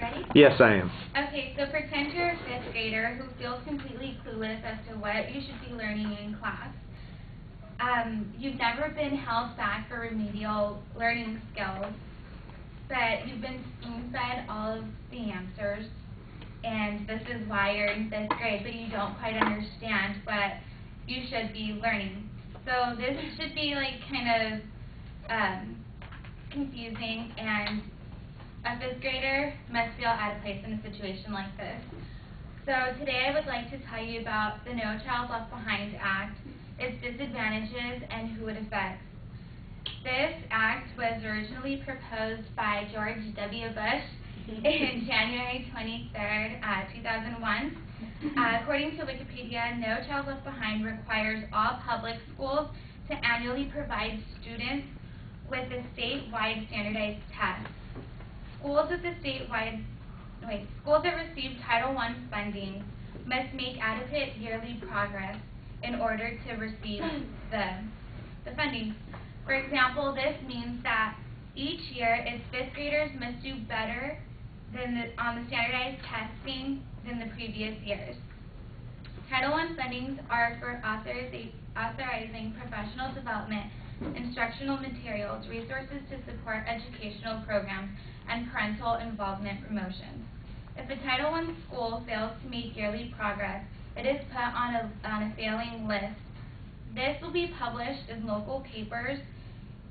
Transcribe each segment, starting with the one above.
ready? Yes, I am. Okay, so pretend you're a fifth grader who feels completely clueless as to what you should be learning in class. You've never been held back for remedial learning skills, but you've been spoon-fed all of the answers, and this is why you're in fifth grade, but you don't quite understand what you should be learning. So this should be like kind of confusing, and a fifth grader must feel out of place in a situation like this. So today I would like to tell you about the No Child Left Behind Act, its disadvantages, and who it affects. This act was originally proposed by George W. Bush in January 23rd, 2001. According to Wikipedia, No Child Left Behind requires all public schools to annually provide students with a statewide standardized test. Schools that receive Title I funding must make adequate yearly progress in order to receive the funding. For example, this means that each year its fifth graders must do better on the standardized testing than the previous years. Title I fundings are for authorizing professional development, instructional materials, resources to support educational programs, and parental involvement promotions. If a Title I school fails to make yearly progress, it is put on a failing list. This will be published in local papers,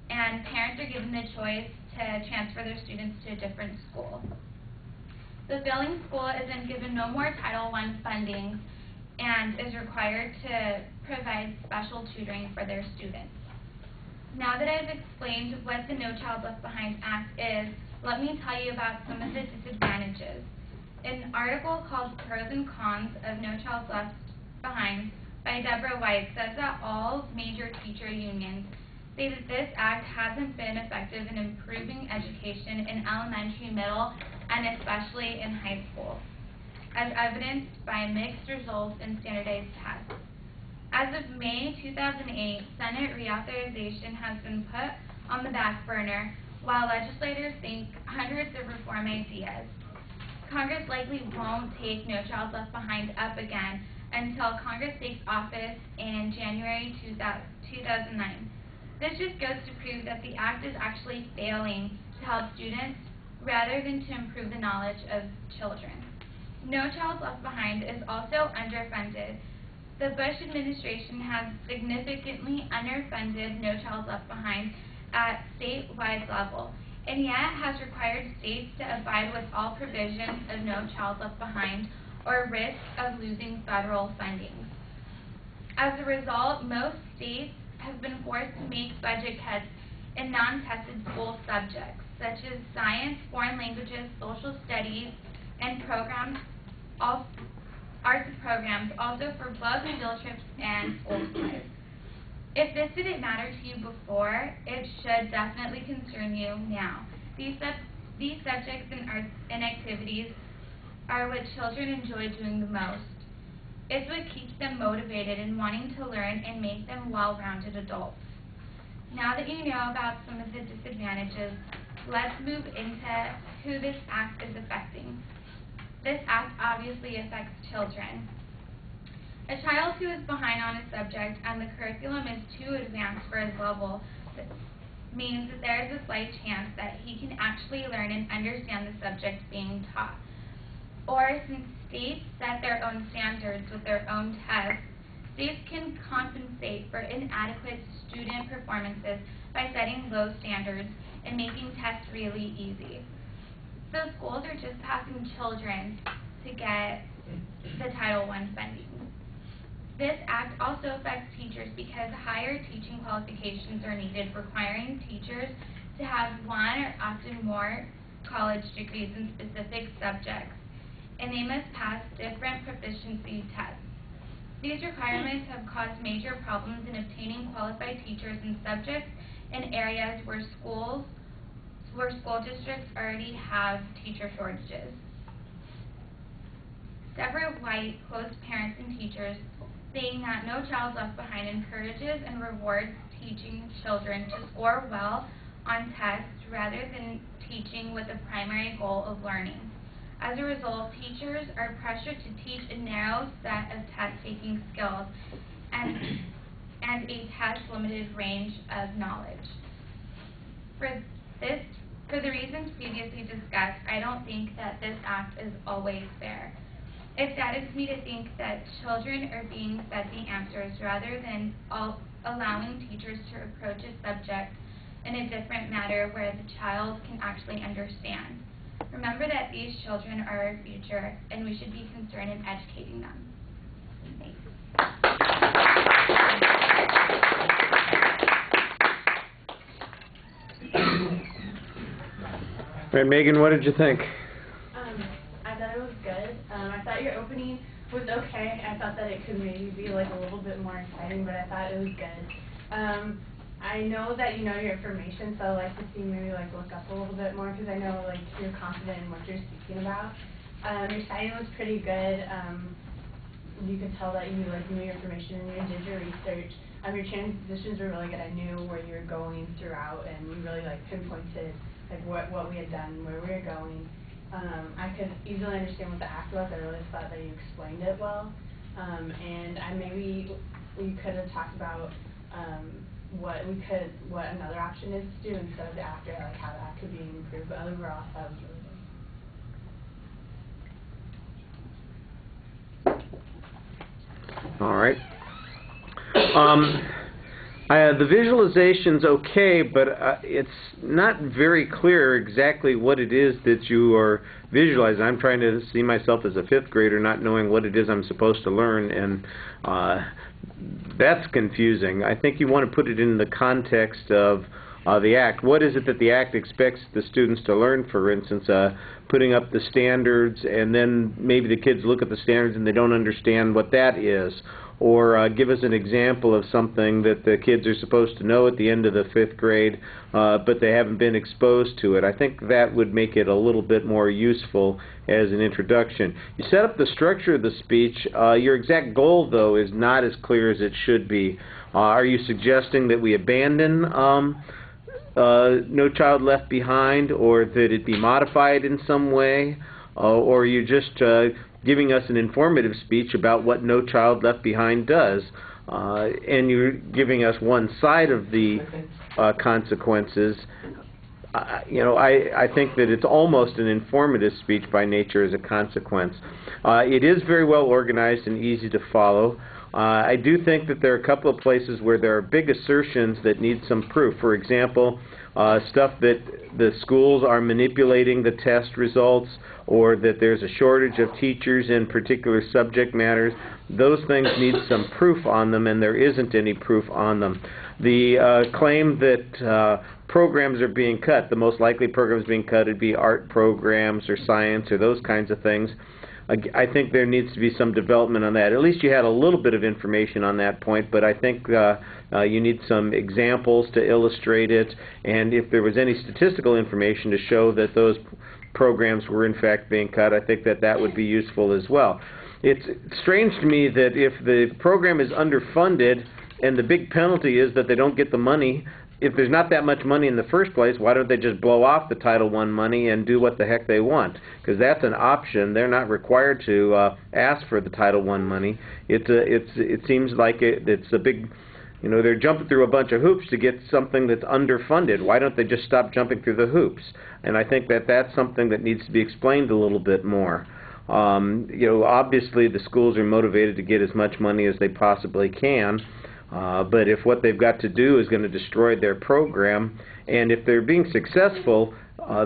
and parents are given the choice to transfer their students to a different school. The failing school is then given no more Title I funding and is required to provide special tutoring for their students. Now that I've explained what the No Child Left Behind Act is, let me tell you about some of the disadvantages. An article called Pros and Cons of No Child Left Behind by Deborah White says that all major teacher unions say that this act hasn't been effective in improving education in elementary, middle, and especially in high school, as evidenced by mixed results in standardized tests. As of May 2008, Senate reauthorization has been put on the back burner while legislators think hundreds of reform ideas. Congress likely won't take No Child Left Behind up again until Congress takes office in January 2009. This just goes to prove that the act is actually failing to help students rather than to improve the knowledge of children. No Child Left Behind is also underfunded. The Bush administration has significantly underfunded No Child Left Behind at statewide level, and yet has required states to abide with all provisions of No Child Left Behind or risk of losing federal funding. As a result, most states have been forced to make budget cuts in non-tested school subjects, such as science, foreign languages, social studies, and arts programs, also for books, field trips, and school supplies. If this didn't matter to you before, it should definitely concern you now. These subjects and arts and activities are what children enjoy doing the most. It's what keeps them motivated and wanting to learn and make them well-rounded adults. Now that you know about some of the disadvantages, let's move into who this act is affecting. This act obviously affects children. A child who is behind on a subject and the curriculum is too advanced for his level means that there is a slight chance that he can actually learn and understand the subject being taught. Or, since states set their own standards with their own tests, states can compensate for inadequate student performances by setting low standards and making tests really easy. So schools are just passing children to get the Title I funding. This act also affects teachers because higher teaching qualifications are needed, requiring teachers to have one or often more college degrees in specific subjects, and they must pass different proficiency tests. These requirements have caused major problems in obtaining qualified teachers in subjects in areas where school districts already have teacher shortages. Deborah White quotes parents and teachers saying that No Child Left Behind encourages and rewards teaching children to score well on tests rather than teaching with the primary goal of learning. As a result, teachers are pressured to teach a narrow set of test-taking skills and a test-limited range of knowledge. For the reasons previously discussed, I don't think that this act is always fair. It saddens me to think that children are being fed the answers rather than allowing teachers to approach a subject in a different manner where the child can actually understand. Remember that these children are our future, and we should be concerned in educating them. Thanks. All right, Megan, what did you think? I thought it was good. I thought your opening was okay. I thought that it could maybe be like a little bit more exciting, but I thought it was good. I know that you know your information, so I'd like to see maybe like look up a little bit more because I know like you're confident in what you're speaking about. Your citing was pretty good. You could tell that you like knew your information and you did your research. Your transitions were really good. I knew where you were going throughout, and you really like pinpointed like what we had done, where we were going. I could easily understand what the act was. I really thought that you explained it well. And maybe we could have talked about what another option is to do instead of the after, like how that could be improved. But overall, that was really good. All right. The visualization's okay, but it's not very clear exactly what it is that you are visualizing. I'm trying to see myself as a fifth grader, not knowing what it is I'm supposed to learn, and that's confusing. I think you want to put it in the context of the act. What is it that the act expects the students to learn, for instance, putting up the standards, and then maybe the kids look at the standards and they don't understand what that is. Or give us an example of something that the kids are supposed to know at the end of the fifth grade, but they haven't been exposed to it. I think that would make it a little bit more useful as an introduction. You set up the structure of the speech. Your exact goal, though, is not as clear as it should be. Are you suggesting that we abandon No Child Left Behind, or that it be modified in some way? Or are you just giving us an informative speech about what No Child Left Behind does, and you're giving us one side of the consequences? I think that it's almost an informative speech by nature as a consequence. It is very well organized and easy to follow. I do think that there are a couple of places where there are big assertions that need some proof. For example, stuff that the schools are manipulating the test results, or that there's a shortage of teachers in particular subject matters. Those things need some proof on them, and there isn't any proof on them. The claim that programs are being cut, the most likely programs being cut would be art programs or science or those kinds of things. I think there needs to be some development on that. At least you had a little bit of information on that point, but I think you need some examples to illustrate it, and if there was any statistical information to show that those programs were in fact being cut, I think that that would be useful as well. It's strange to me that if the program is underfunded and the big penalty is that they don't get the money, if there's not that much money in the first place, why don't they just blow off the Title I money and do what the heck they want? Because that's an option. They're not required to ask for the Title I money. It seems like it's a big, they're jumping through a bunch of hoops to get something that's underfunded. Why don't they just stop jumping through the hoops? And I think that that's something that needs to be explained a little bit more. Obviously the schools are motivated to get as much money as they possibly can. But if what they've got to do is going to destroy their program, and if they're being successful,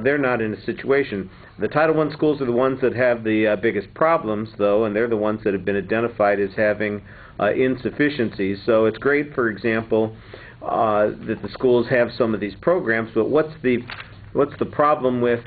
they're not in a situation. The Title I schools are the ones that have the biggest problems, though, and they're the ones that have been identified as having insufficiencies. So it's great, for example, that the schools have some of these programs, but what's the problem with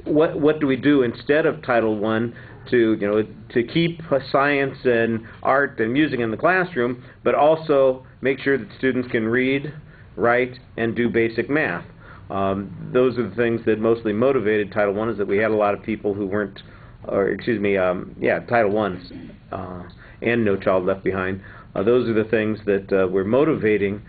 what do we do instead of Title I to keep science and art and music in the classroom, but also make sure that students can read, write, and do basic math? Those are the things that mostly motivated Title I, is that we had a lot of people who weren't, or excuse me, Title I's and No Child Left Behind, Those are the things that were motivating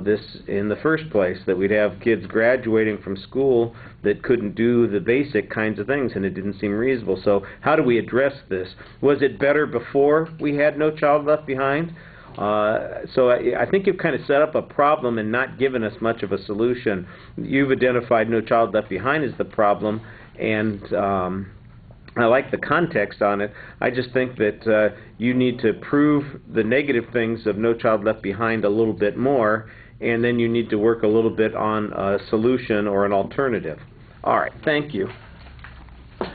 this in the first place, that we'd have kids graduating from school that couldn't do the basic kinds of things, and it didn't seem reasonable. So how do we address this? Was it better before we had No Child Left Behind? So I think you've kind of set up a problem and not given us much of a solution. You've identified No Child Left Behind as the problem, and I like the context on it. I just think that you need to prove the negative things of No Child Left Behind a little bit more, and then you need to work a little bit on a solution or an alternative. All right, thank you.